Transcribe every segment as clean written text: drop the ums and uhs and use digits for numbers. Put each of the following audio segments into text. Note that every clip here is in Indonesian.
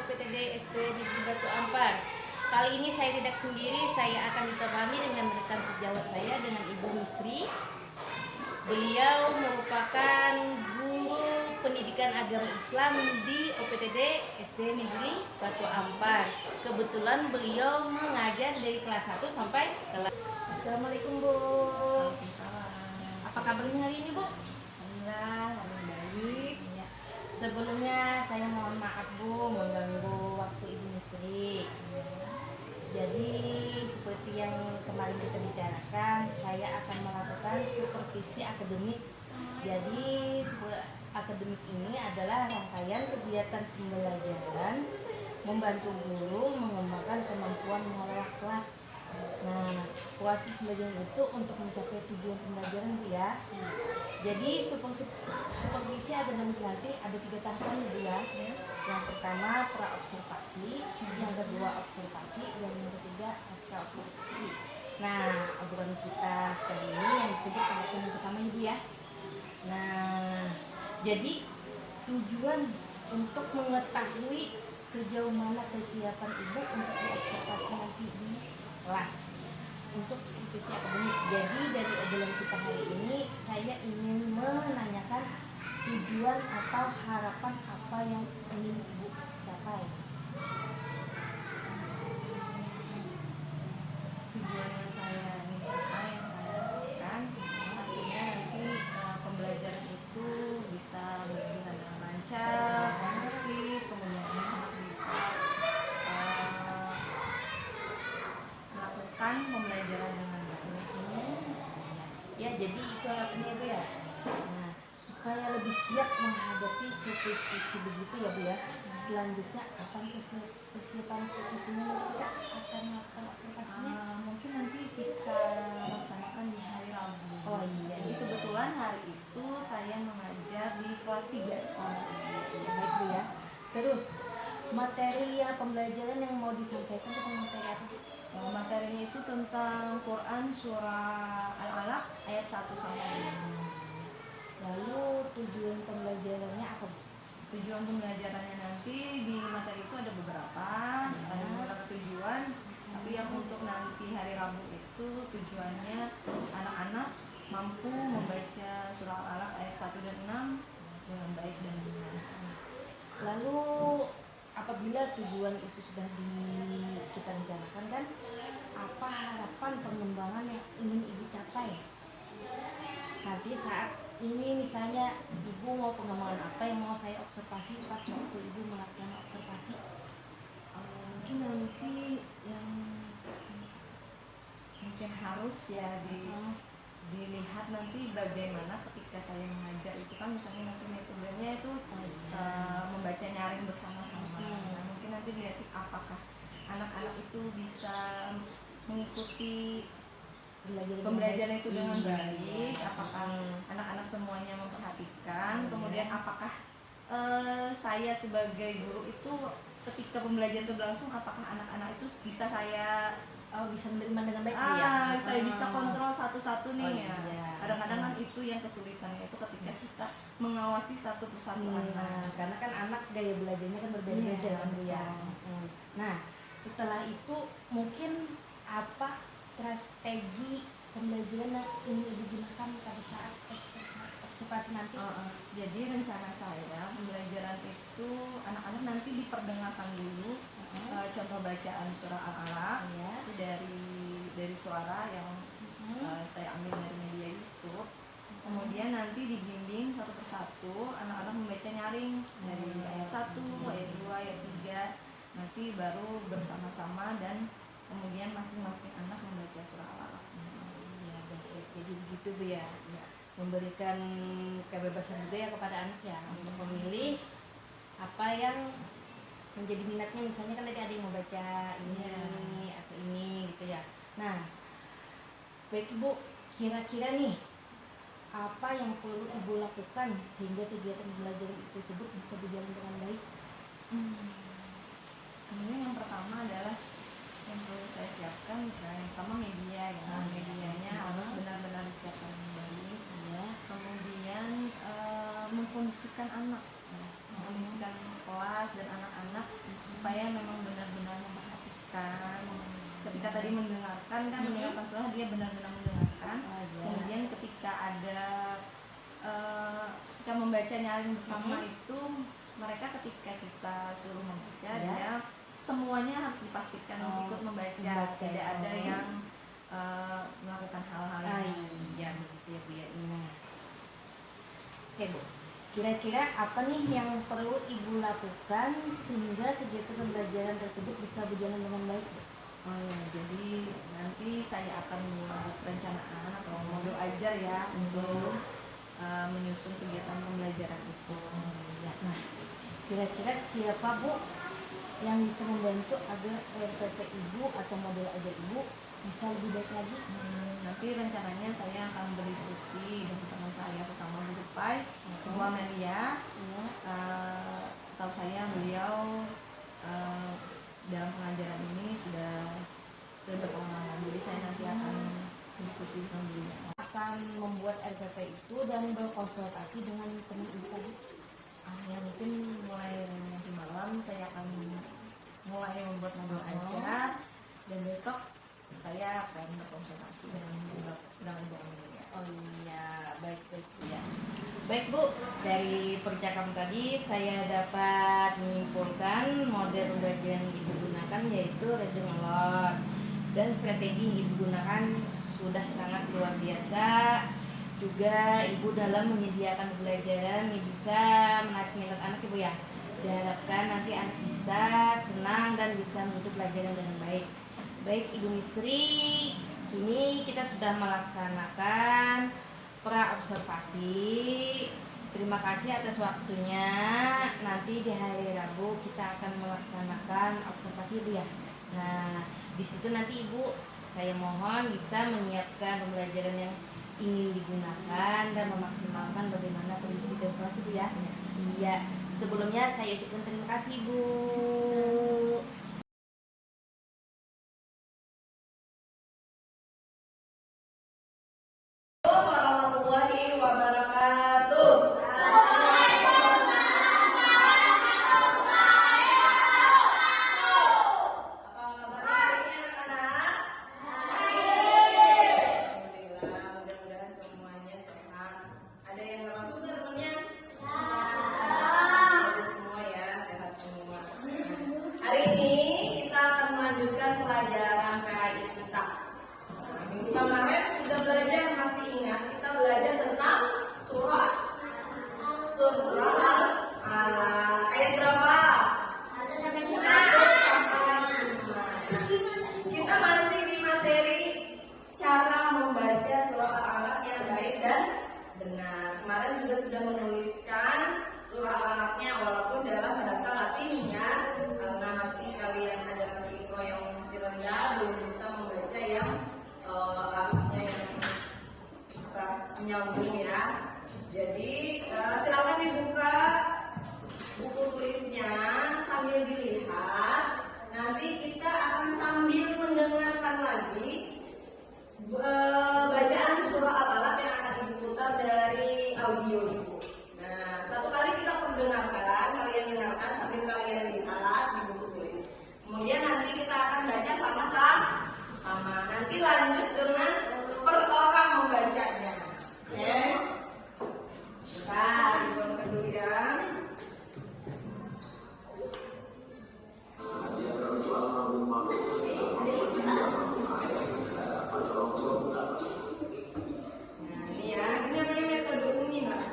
UPTD SD Negeri Batu Ampar. Kali ini saya tidak sendiri, saya akan ditemani dengan rekan sejawat saya dengan Ibu Misri. Beliau merupakan guru pendidikan agama Islam di UPTD SD Negeri Batu Ampar. Kebetulan beliau mengajar dari kelas 1 sampai kelas. Assalamualaikum Bu. Apa kabarnya hari ini Bu? Alhamdulillah, baik. Ya. Sebelumnya saya mohon maaf Bu mengganggu waktu Ibu Misri. Jadi seperti yang kemarin kita bicarakan, saya akan melakukan supervisi akademik. Jadi akademik ini adalah rangkaian kegiatan pembelajaran membantu guru mengembangkan kemampuan mengelola kelas. Nah, proses pembelajaran itu untuk mencapai tujuan pembelajaran Bu ya. Jadi supervisi akademik nanti ada 3 tahapan Bu ya. Yang pertama pra-observasi, yang kedua observasi, dan yang ketiga pasca observasi. Nah, obrolan kita sekali ini yang disebut tahapan yang pertama Ibu ya. Nah, jadi tujuan untuk mengetahui sejauh mana kesiapan Ibu untuk observasi nanti di kelas untuk supervisi akademik. Jadi dari obrolan kita hari ini saya ingin menanyakan tujuan atau harapan apa yang ingin Ibu capai. Tujuannya saya ingin capai yang saya lakukan pastinya nanti pembelajaran itu bisa berjalan dengan lancar, kondusif, kemudian anak bisa melakukan pembelajaran dengan baik. Ya, jadi itu harapannya Bu ya. Nah, supaya lebih siap menghadapi supervisi begitu ya Bu ya. Selanjutnya kapan persiapan supervisinya kita akan melakukan observasinya? Mungkin nanti kita laksanakan di hari Rabu. Oh iya, Jadi kebetulan hari itu saya mengajar di kelas 3. Oh iya, baik Bu ya. Terus materi pembelajaran yang mau disampaikan tentang materi apa Bu? Materinya itu tentang Quran surah Al-Alaq ayat 1 sampai 5. Lalu tujuan pembelajarannya apa Bu? Tujuan pembelajarannya nanti di materi itu ada beberapa tujuan, tapi yang untuk nanti hari Rabu itu tujuannya anak-anak mampu membaca surah Al-Alaq ayat 1 dan 6 dengan baik dan benar. Lalu apabila tujuan itu sudah kita rencanakan kan, apa harapan pengembangan yang ingin Ibu capai? Nanti saat ini misalnya Ibu mau pengembangan apa yang mau saya observasi pas waktu Ibu melakukan observasi? Mungkin nanti yang mungkin harus ya dilihat nanti bagaimana ketika saya mengajar itu kan misalnya nanti metodenya itu membaca nyaring bersama-sama. Nah, mungkin nanti dilihat apakah anak-anak itu bisa mengikuti pembelajaran itu dengan baik, apakah anak-anak semuanya memperhatikan, kemudian apakah saya sebagai guru itu ketika pembelajaran itu berlangsung apakah anak-anak itu bisa saya bisa menerima dengan baik ya? Saya bisa kontrol satu-satu nih. Iya. Kadang-kadang kan itu yang kesulitannya itu ketika kita mengawasi satu persatu anak. Karena kan anak gaya belajarnya kan berbeda-beda kan Bu ya. Nah, setelah itu mungkin apa strategi pembelajaran yang ingin Ibu gunakan pada saat observasi nanti? Jadi rencana saya pembelajaran itu anak-anak nanti diperdengarkan dulu contoh bacaan surah Al-Alaq itu dari suara yang saya ambil dari media YouTube. Kemudian nanti dibimbing satu persatu anak-anak membaca nyaring dari ayat 1, ayat 2, ayat 3. Nanti baru bersama-sama dan kemudian masing-masing anak membaca surah Al-Alaq. Iya, baik. Jadi begitu Bu ya. Memberikan kebebasan juga ya kepada anak ya untuk memilih apa yang menjadi minatnya. Misalnya kan tadi ada yang mau baca ini atau ini gitu ya. Nah, baik Ibu, kira-kira nih apa yang perlu Ibu lakukan sehingga kegiatan belajar tersebut bisa berjalan dengan baik? Kemudian yang pertama adalah yang perlu saya siapkan, yang pertama media ya. Medianya harus benar-benar disiapkan dengan baik. Kemudian mengkondisikan anak, mengkondisikan kelas dan anak-anak supaya memang benar-benar memperhatikan. Ketika tadi mendengarkan kan mendengarkan surah, dia benar-benar mendengarkan. Oh, iya. Kemudian ketika ada kita membaca nyaring bersama itu, mereka ketika kita suruh membaca, dia semuanya harus dipastikan ikut membaca, tidak ada yang melakukan hal-hal yang iya begitu ya Bu ya. Oke Bu, kira-kira apa nih yang perlu Ibu lakukan sehingga kegiatan pembelajaran tersebut bisa berjalan dengan baik Bu? Oh ya, jadi nanti saya akan membuat perencanaan atau modul ajar ya untuk menyusun kegiatan pembelajaran itu. Ya. Nah, kira-kira siapa Bu yang bisa membantu agar RPP Ibu atau modul ajar Ibu bisa lebih baik lagi? Nanti rencananya saya akan berdiskusi dengan teman saya sesama guru PAI, Bu Amelia. Setahu saya beliau dalam pengajaran ini sudah berpengalaman, jadi saya nanti akan berdiskusi dengan beliau. Akan membuat RPP itu dan berkonsultasi dengan teman Ibu tadi. Ya mungkin mulai nanti malam saya akan mulai membuat modul ajar, dan besok saya akan berkonsultasi dengan Bu Amelia. Oh iya, baik ya. Baik Bu, dari percakapan tadi saya dapat menyimpulkan model pembelajaran yang Ibu gunakan yaitu reading alert, dan strategi yang Ibu gunakan sudah sangat luar biasa. Juga Ibu dalam menyediakan pembelajaran yang bisa menarik minat anak Ibu ya. Diharapkan nanti anak bisa senang dan bisa mengikuti pelajaran dengan baik. Baik Ibu Misri, kini kita sudah melaksanakan pra-observasi. Terima kasih atas waktunya. Nanti di hari Rabu kita akan melaksanakan observasi Ibu ya. Nah, di situ nanti Ibu saya mohon bisa menyiapkan pembelajaran yang ingin digunakan dan memaksimalkan bagaimana kondisi di kelas Ibu ya. Iya, sebelumnya saya ucapkan terima kasih Ibu. Warahmatullahi wabarakatuh. Apa kabar hari ini anak-anak? Alhamdulillah, mudah-mudahan semuanya sehat. Ada yang nggak masuk nggak temennya? Ada semua ya, sehat semua. Hari ini kita akan melanjutkan pelajaran PAI kita. Minggu kemarin sudah belajar, masih ingat kita belajar tentang surah Al-Alaq. Ayat berapa? 1 sampai 5. Kita masih di materi cara membaca surah Al-Alaq yang baik dan benar. Kemarin juga sudah menuliskan surah Al-Alaqnya walaupun dalam bahasa Latin ya, karena masih kalian ada masih ikro yang masih rendah, belum bisa membaca yang artinya yang menyambung ya. Jadi silakan dibuka buku tulisnya sambil dilihat. Nanti kita akan sambil mendengarkan lagi bacaan surah Al-Alaq yang akan Ibu putar dari audio Ibu. Nah, satu kali kita perdengarkan, kalian dengarkan sambil kalian lihat di buku tulis. Kemudian nanti kita akan baca sama-sama. Nanti lanjut dengan per orang membacanya. Oke? Bentar, dibuka dulu ya. Nah, ini ya, ini namanya metode uni, Mbak.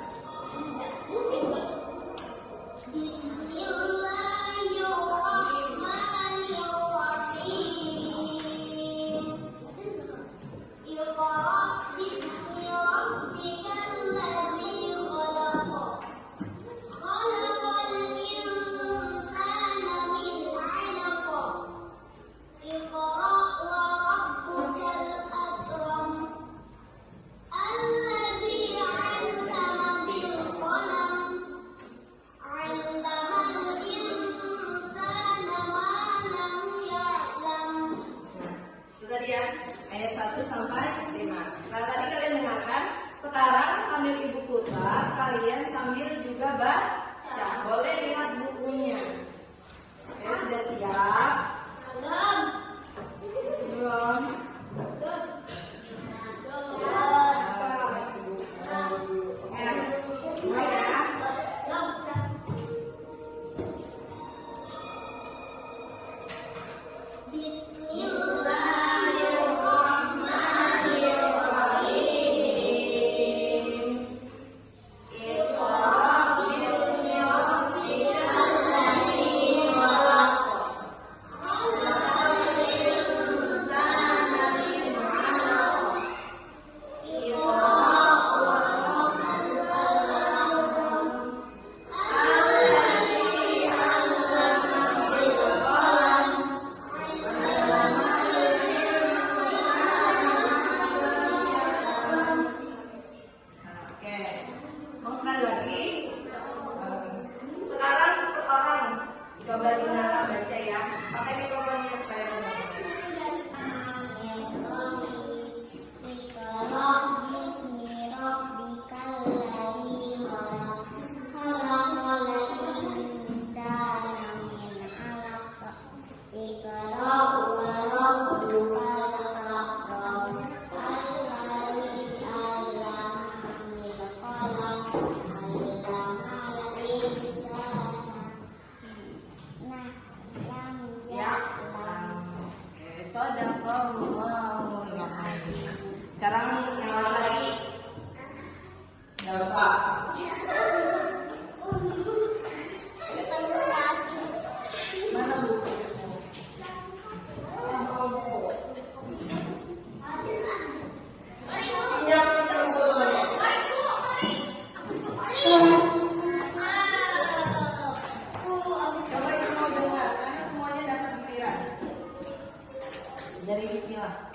Sadaqallahul-Azim. Sekarang yang mana lagi? Dafa. Mana buku? Coba yang mau dengar, karena semuanya dapat giliran. Dari bismillah.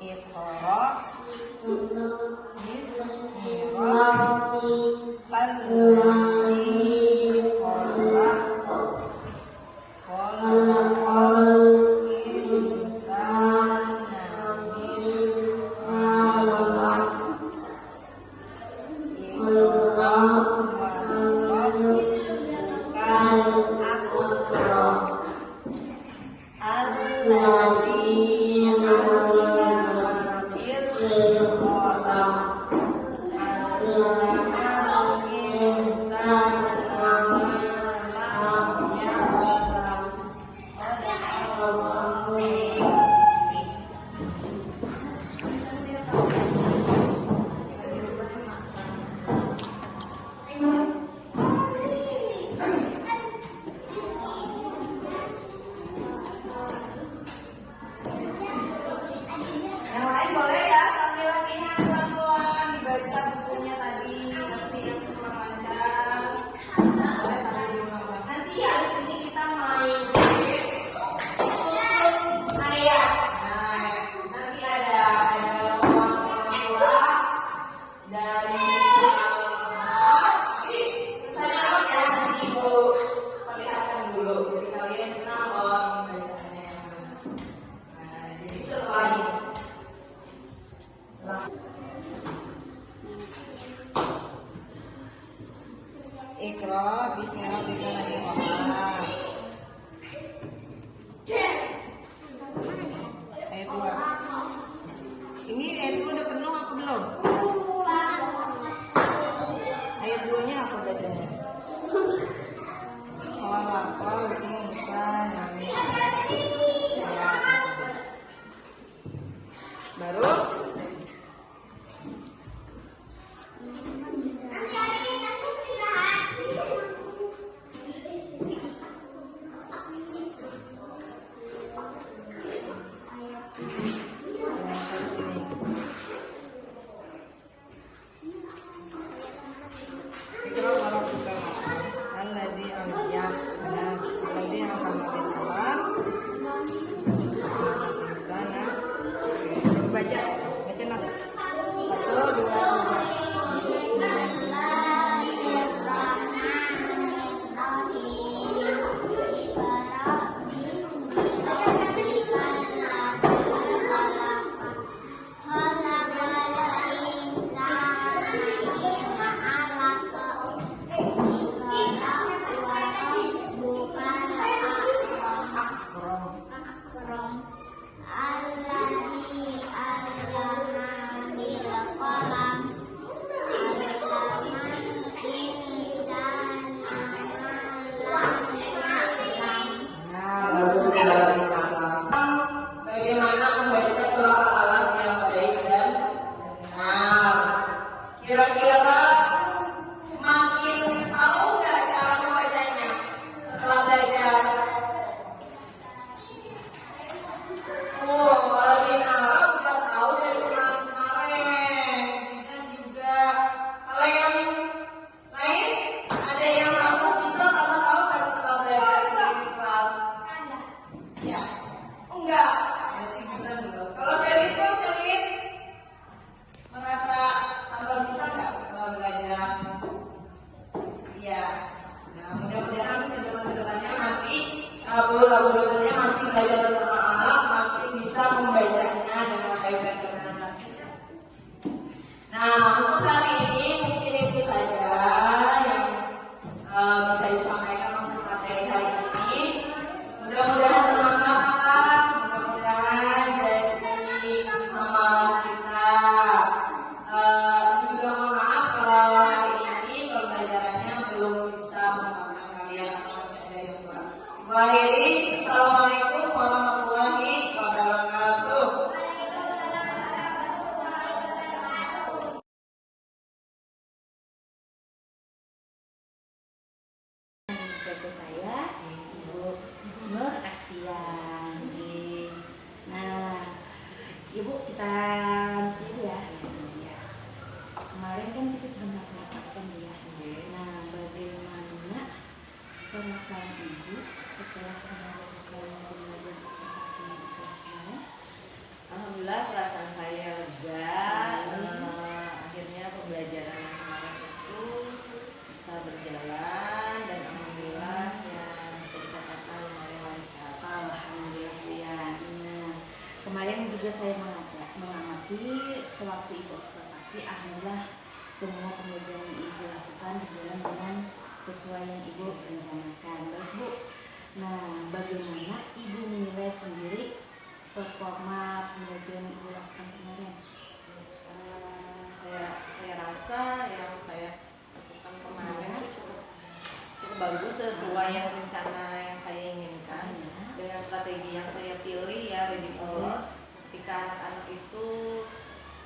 Iqra bismi rabbikal ladzi khalaq. Khalaqal insana min 'alaq. Iqra Yang lain boleh ya sambil latihan pelan-pelan dibaca bukunya tadi masih yang kurang lancar. Boleh sambil diulang-ulang. Nanti ya di sini kita main susun ayat. Nah, nanti ada orang-orang dari saya ya nanti ibu perlihatkan dulu. Jadi kalian kenal bacanya. Nah, jadi setelah ini. Iqra bismi rabbikal ladzi khalaq. Ayat 2. Ini ayat 2 udah penuh apa belum? Ayat 2-nya apa bacanya? Khalaqal insana min 'alaq. Baru baca nak. 1, 2, 3. Bagaimana membaca surah Al-Alaq yang baik dan benar? Kira-kira makin tahu nggak cara membacanya setelah belajar? Oh, kalau di Arab udah tahu dari kemarin. Bisa juga. Kalau yang lain ada yang kamu bisa atau tahu nggak setelah belajar di kelas? Ya, enggak. Kalau Selin merasa tambah bisa nggak setelah belajar? Iya. Nah, mudah-mudahan kedepannya nanti guru-gurunya masih belajar tentang anak, makin bisa membacanya dengan baik dan benar. Nah, untuk kali ini mungkin itu saja yang bisa disampaikan untuk materi hari ini. Mudah-mudahan teman-teman, mudah-mudahan jadi amalan kita. Juga mohon maaf kalau hari ini pembelajarannya belum kemarin kan kita sudah melaksanakan ya. Nah, bagaimana perasaan ibu setelah melakukan pembelajaran presentasi di kelas kemarin? Alhamdulillah perasaan saya lega. Akhirnya pembelajaran yang kemarin itu bisa berjalan dan alhamdulillah ya bisa dikatakan lumayan lancar. Alhamdulillah ya. Nah, kemarin juga saya mengamati sewaktu ibu observasi, alhamdulillah semua pembelajaran yang ibu lakukan berjalan dengan sesuai yang ibu rencanakan. Baik Bu. Nah, bagaimana ibu menilai sendiri performa pembelajaran ibu lakukan kemarin? Saya rasa yang saya lakukan kemarin itu cukup bagus sesuai yang rencana yang saya inginkan dengan strategi yang saya pilih ya reading aloud. Ketika anak-anak itu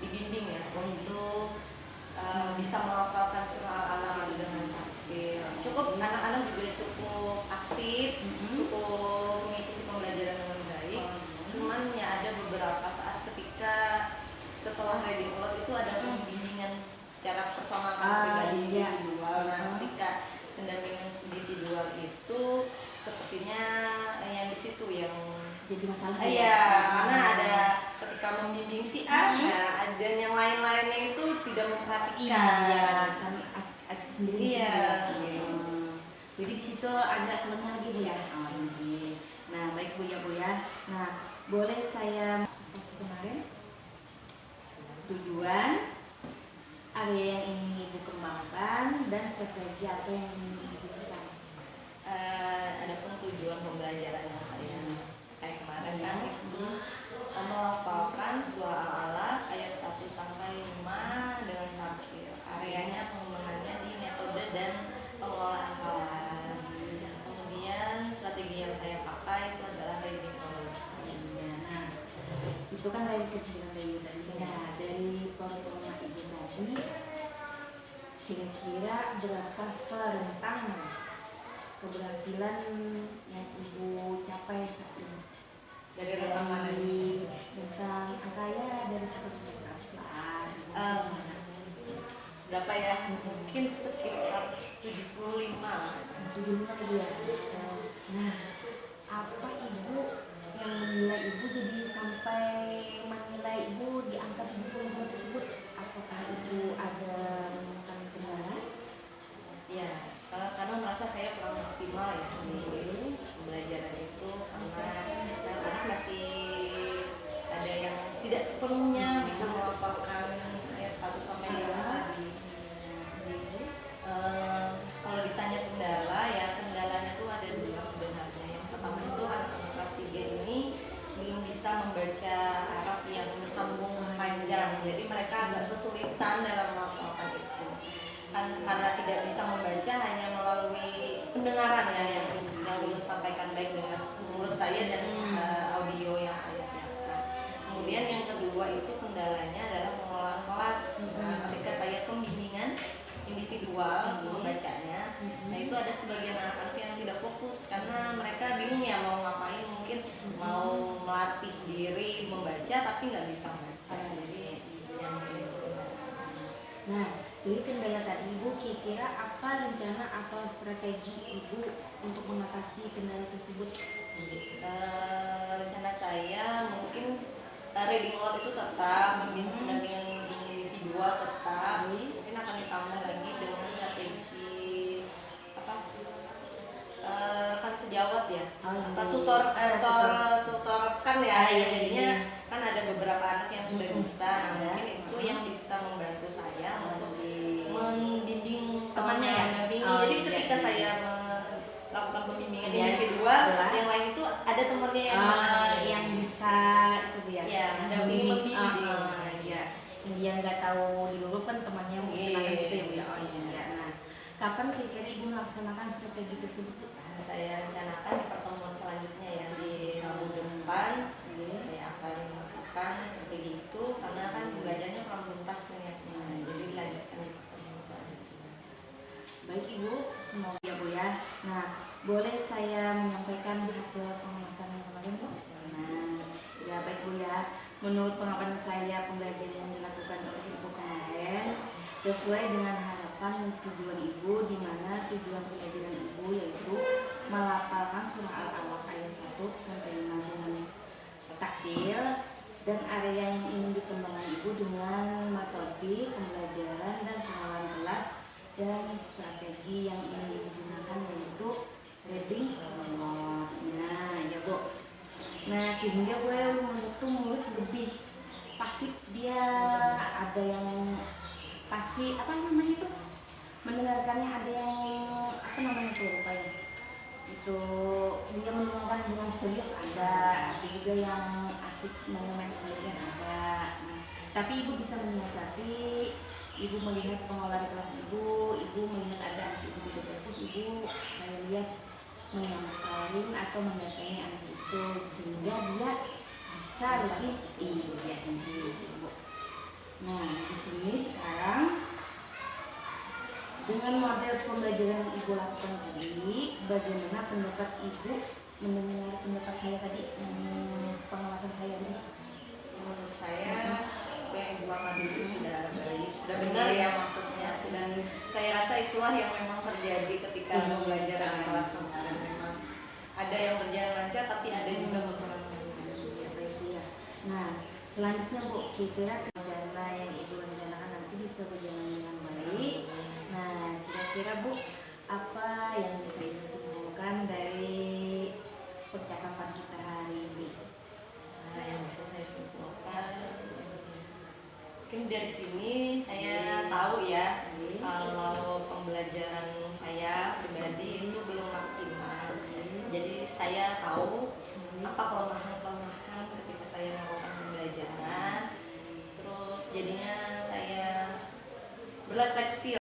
dibimbing ya untuk bisa melafalkan surah al-Alaq dengan takbir. Cukup anak-anak juga cukup aktif, cukup mengikuti pembelajaran dengan baik. Cuman ya ada beberapa saat ketika setelah reading aloud itu ada pembimbingan secara personal pribadi individual. Nah, ketika pendampingan individual itu sepertinya yang di situ yang Jadi masalah iya, karena ada ketika membimbing si A, dan yang lain-lainnya itu tidak memperhatikan. Iya, kan asik sendiri. Iya. Jadi di situ ada keluarnya lagi Bu ya. Oh, ini. Nah, baik Bu ya. Nah, boleh saya kemarin tujuan area yang ingin ibu kembangkan dan strategi apa yang ingin ibu berikan. Adapun tujuan pembelajaran yang saya kayak kemarin kan itu melafalkan surah al-Alaq ayat 1 sampai 5 dengan takbir. Areanya pengembangannya di metode dan pengelolaan kelas. Kemudian strategi yang saya pakai itu adalah reading aloud. Nah, itu kan dari kesimpulan dari ibu tadi. Nah, dari performa ibu tadi, kira-kira berapa skor rentang keberhasilan yang ibu capai saat ini? Dari rentang mana? Tentang angka ya dari 1 sampai 100 lah. Berapa ya? Mungkin sekitar 75 lah. 75 gitu ya. Nah, apa ibu yang menilai ibu jadi sampai menilai ibu di angka 75 tersebut? Apakah ibu ada menemukan kendala? Ya, karena merasa saya kurang maksimal ya di pembelajaran itu karena anak-anak masih ada yang tidak sepenuhnya bisa melafalkan ayat 1 sampai 5 tadi. Kalau ditanya kendala ya kendalanya tuh ada dua sebenarnya. Yang pertama itu anak-anak kelas 3 ini belum bisa membaca Arab yang bersambung panjang, jadi mereka agak kesulitan dalam melafalkan itu. Karena tidak bisa membaca hanya melalui pendengaran ya yang belum sampaikan baik dengan mulut saya dan audio yang saya siapkan. Kemudian yang kedua itu kendalanya adalah pengelolaan kelas. Ketika saya pembimbingan individual membacanya, nah itu ada sebagian anak-anak yang tidak fokus karena mereka bingung ya mau ngapain, mungkin mau melatih diri membaca tapi nggak bisa membaca. Jadi yang Nah, dari kendala tadi ibu, kira-kira apa rencana atau strategi ibu untuk mengatasi kendala tersebut? Rencana saya mungkin reading aloud itu tetap, pendampingan individual tetap, mungkin akan ditambah lagi dengan strategi apa? Kan sejawat ya, tutor kan ya, jadinya kan ada beberapa anak yang sudah bisa, mungkin itu yang bisa membantu saya untuk membimbing temannya ya, mendampingi. Jadi ketika saya melakukan pembimbingan individual, yang lain itu ada temannya yang bisa itu Bu ya, mendampingi membimbing. Ya, dia nggak tahu di dulu kan temannya mungkin akan gitu ya Bu ya. Oh iya. Nah, kapan kira-kira ibu melaksanakan strategi tersebut? Saya rencanakan di pertemuan selanjutnya ya di Rabu depan saya akan melakukan strategi itu karena kan belajarnya kurang tuntas nih jadi dilanjutkan di pertemuan selanjutnya. Baik Ibu, semoga ya Bu ya. Nah, boleh saya menyampaikan hasil pengamatan yang kemarin Bu? Nah, ya baik Bu ya. Menurut pengamatan saya pembelajaran yang dilakukan oleh Ibu kemarin, sesuai dengan harapan tujuan ibu, di mana tujuan pembelajaran ibu yaitu melafalkan surah Al-Alaq ayat 1 sampai 5 dengan takdir, dan area yang ingin dikembangkan ibu dengan metode pembelajaran dan pengelolaan kelas dan strategi yang ingin digunakan yaitu reading mode. Nah ya Bu, nah sehingga gue tuh murid lebih pasif, dia ada yang pasif apa namanya itu, mendengarkannya ada yang apa namanya tuh lupa ya, itu dia mendengarkan dengan serius ada juga yang asik main sendirian ada. Nah, tapi ibu bisa menyiasati, ibu melihat pengelolaan kelas ibu melihat ada anak ibu tidak fokus, ibu saya lihat menyampaikan atau mendatangi anak itu sehingga dia bisa lebih iya ibu. Nah di sini sekarang dengan model pembelajaran yang ibu lakukan tadi, bagaimana pendapat ibu mendengar pendapat saya tadi, pengawasan saya tadi? Menurut saya apa yang ibu akan dulu sudah baik, sudah benar ya, maksudnya sudah, saya rasa itulah yang memang terjadi ketika belajar di kelas kemarin. Memang ada yang berjalan lancar tapi ada juga kekurangan. Nah selanjutnya Bu, kira-kira rencana yang ibu rencanakan nanti bisa berjalan dengan baik. Nah kira-kira Bu, apa yang bisa ibu simpulkan dari percakapan kita hari ini? Nah, yang bisa saya simpulkan, mungkin dari sini saya tahu ya kalau pembelajaran saya pribadi itu belum maksimal. Jadi saya tahu apa kelemahan-kelemahan ketika saya melakukan pembelajaran. Terus jadinya saya berefleksi